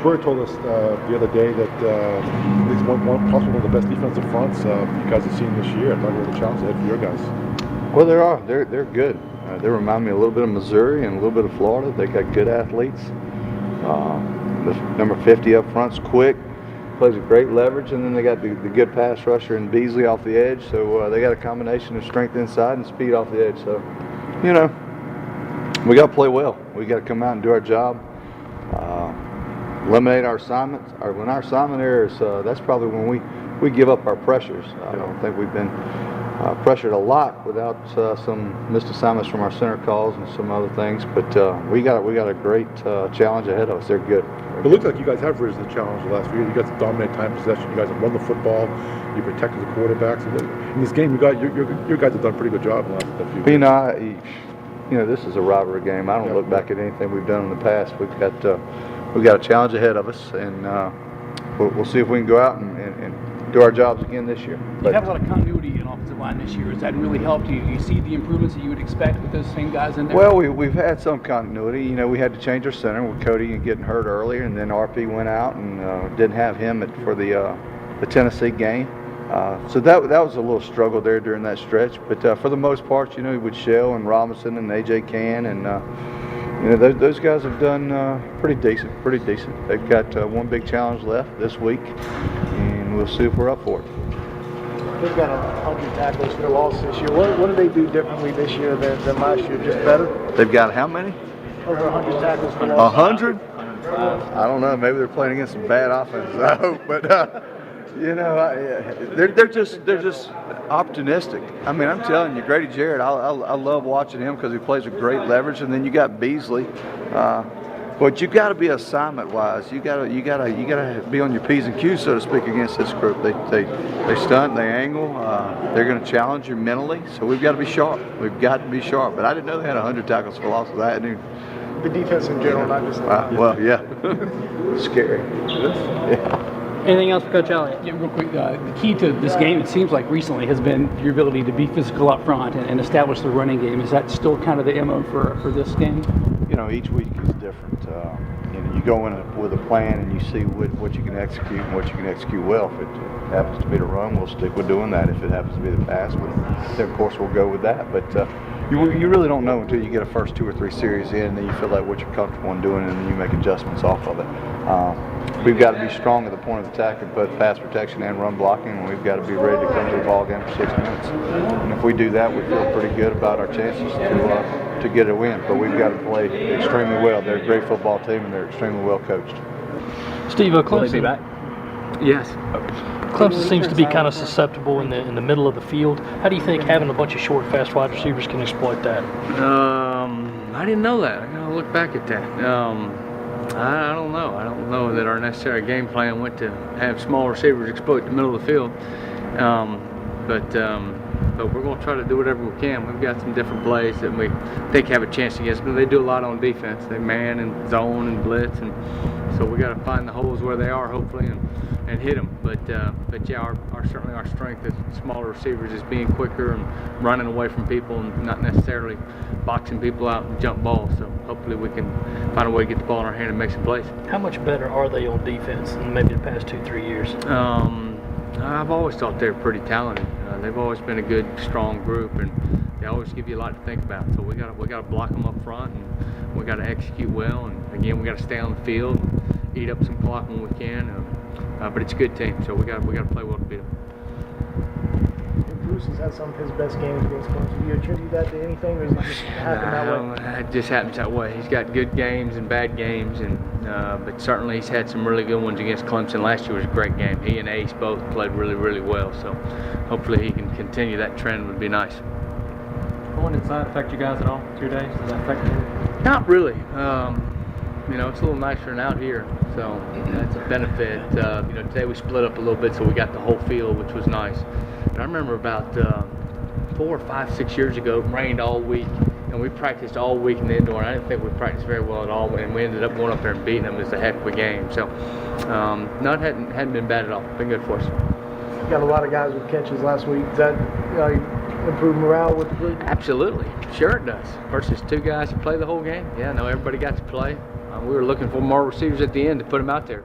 Spurrier told us the other day that he's possibly one of the best defensive fronts you guys have seen this year. I thought it was a challenge ahead for your guys. Well, there are. They're good. They remind me a little bit of Missouri and a little bit of Florida. They got good athletes. The number 50 up front's quick, plays with great leverage, and then they got the good pass rusher and Beasley off the edge. So they got a combination of strength inside and speed off the edge. So, you know, we got to play well. We got to come out and do our job. Eliminate our assignments. When our assignment errors, that's probably when we give up our pressures. I don't think we've been pressured a lot without some missed assignments from our center calls and some other things. But we got a great challenge ahead of us. They're good. It looks like you guys have risen the challenge the last few years. You guys dominate time possession. You guys have run the football. You protected the quarterbacks. In this game, your guys have done a pretty good job in the last few years. You know, this is a rivalry game. I don't look back at anything we've done in the past. We've got a challenge ahead of us, and we'll see if we can go out and do our jobs again this year. You have a lot of continuity in offensive line this year. Has that really helped you? Do you see the improvements that you would expect with those same guys in there? Well, we've had some continuity. You know, we had to change our center with Cody getting hurt earlier, and then RP went out and didn't have him for the Tennessee game. So that was a little struggle there during that stretch. But for the most part, you know, with Shell and Robinson and AJ Can and you know, those guys have done pretty decent. They've got one big challenge left this week, and we'll see if we're up for it. They've got 100 tackles for loss this year. What do they do differently this year than last year? Just better? They've got how many? Over 100 tackles for loss. 100? I don't know. Maybe they're playing against some bad offenses. I hope, but you know, they're just optimistic. I mean, I'm telling you, Grady Jarrett, I love watching him because he plays with great leverage, and then you got Beasley. But you got to be assignment-wise. You got to be on your P's and Q's, so to speak, against this group. They stunt, they angle. They're going to challenge you mentally. So we've got to be sharp. But I didn't know they had 100 tackles for losses. I knew. The defense in general, not just the line. Well, yeah, scary. Yeah. Anything else for Coach Elliott? Yeah, real quick, the key to this game, it seems like recently, has been your ability to be physical up front and establish the running game. Is that still kind of the MO for this game? You know, each week is different. You know, you go in with a plan and you see what you can execute and what you can execute well. If it happens to be the run, we'll stick with doing that. If it happens to be the pass, then of course we'll go with that. But you really don't know until you get a first 2 or 3 series in, and then you feel like what you're comfortable in doing, and then you make adjustments off of it. We've got to be strong at the point of attack in both pass protection and run blocking, and we've got to be ready to come to the ball game for 6 minutes. And if we do that, we feel pretty good about our chances to get a win. But we've got to play extremely well. They're a great football team, and they're extremely well coached. Steve, Will Clemson. they be back? Yes. Clemson seems to be kind of susceptible in the middle of the field. How do you think having a bunch of short, fast wide receivers can exploit that? I didn't know that. I gotta look back at that. I don't know. I don't know that our necessary game plan went to have small receivers exploit the middle of the field. But we're going to try to do whatever we can. We've got some different plays that we think have a chance against, but they do a lot on defense. They man and zone and blitz, and so we got to find the holes where they are, hopefully, and hit them. But yeah, certainly our strength as smaller receivers is being quicker and running away from people and not necessarily boxing people out and jump balls. So hopefully we can find a way to get the ball in our hand and make some plays. How much better are they on defense than maybe the past 2-3 years? I've always thought they're pretty talented. They've always been a good, strong group, and they always give you a lot to think about. So we got to block them up front, and we got to execute well. And again, we got to stay on the field, and eat up some clock when we can. But it's a good team, so we got to play well to beat them. Bruce has had some of his best games against Clemson. Do you attribute that to anything, or does it just happen that way? It just happens that way. He's got good games and bad games, but certainly he's had some really good ones against Clemson. Last year was a great game. He and Ace both played really, really well. So hopefully he can continue that trend. Would be nice. Going inside affect you guys at all? 2 days? Does that affect you? Not really. You know, it's a little nicer than out here, so that's a benefit. You know, today we split up a little bit, so we got the whole field, which was nice. But I remember about 4, 5, 6 years ago, it rained all week, and we practiced all week in the indoor. And I didn't think we practiced very well at all, and we ended up going up there and beating them. It was a heck of a game. So, no, it hadn't been bad at all. Been good for us. You got a lot of guys with catches last week. Does that improve morale with the group? Absolutely, sure it does. Versus 2 guys who play the whole game. Yeah, no, everybody got to play. We were looking for more receivers at the end to put them out there.